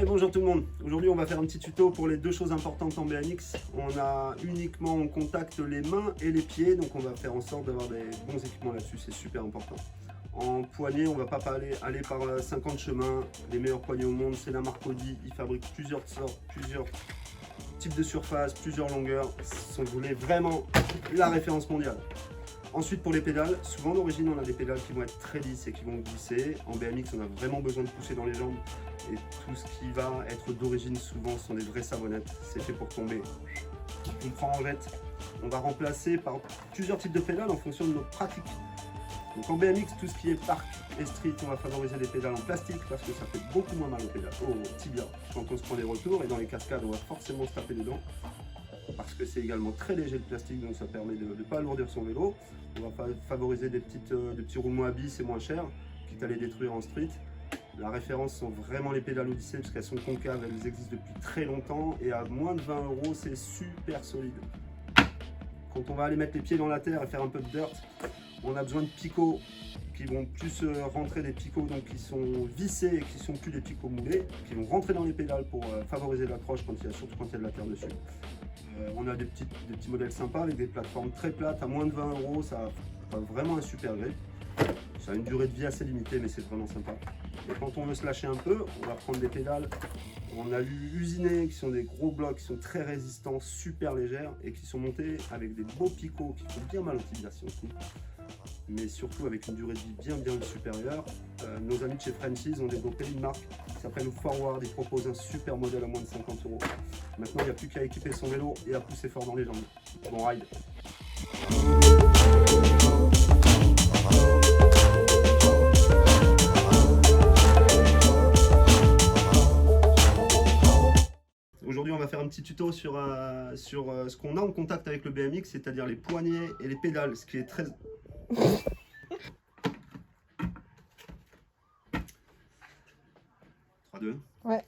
bonjour tout le monde. Aujourd'hui on va faire un petit tuto pour les deux choses importantes en BMX. On a uniquement en contact les mains et les pieds, donc on va faire en sorte d'avoir des bons équipements là-dessus, c'est super important. En poignée, on va pas aller par 50 chemins. Les meilleurs poignets au monde, c'est la marque Audi. Ils fabriquent plusieurs sortes, plusieurs types de surfaces, plusieurs longueurs. Si vous voulez vraiment la référence mondiale. Ensuite pour les pédales, souvent d'origine on a des pédales qui vont être très lisses et qui vont glisser. En BMX on a vraiment besoin de pousser dans les jambes et tout ce qui va être d'origine souvent sont des vraies savonnettes. C'est fait pour tomber. On prend en jette, on va remplacer par plusieurs types de pédales en fonction de notre pratique. Donc en BMX, tout ce qui est park et street, on va favoriser les pédales en plastique parce que ça fait beaucoup moins mal aux pédales, au tibia quand on se prend des retours, et dans les cascades on va forcément se taper dedans. Parce que c'est également très léger le plastique, donc ça permet de ne pas alourdir son vélo. On va favoriser des petits roulements à billes, c'est moins cher, quitte à les détruire en street. La référence sont vraiment les pédales Odyssey, parce qu'elles sont concaves, elles existent depuis très longtemps, et à moins de 20 €, c'est super solide. Quand on va aller mettre les pieds dans la terre et faire un peu de dirt, on a besoin de picots qui vont plus rentrer, des picots donc qui sont vissés et qui sont plus des picots moulés, qui vont rentrer dans les pédales pour favoriser l'accroche surtout quand il y a de la terre dessus. On a des petits modèles sympas avec des plateformes très plates à moins de 20 €, ça a vraiment un super grip. Ça a une durée de vie assez limitée, mais c'est vraiment sympa. Et quand on veut se lâcher un peu, on va prendre des pédales. On a usiné qui sont des gros blocs, qui sont très résistants, super légères et qui sont montés avec des beaux picots qui font bien mal aux tibias si on coupe, mais surtout avec une durée de vie bien supérieure. Nos amis de chez Frenchies ont développé une marque qui s'appelle Forward. Ils proposent un super modèle à moins de 50 €. Maintenant, il n'y a plus qu'à équiper son vélo et à pousser fort dans les jambes. Bon ride! Aujourd'hui, on va faire un petit tuto sur ce qu'on a en contact avec le BMX, c'est-à-dire les poignées et les pédales, ce qui est très... 3, 2. Ouais.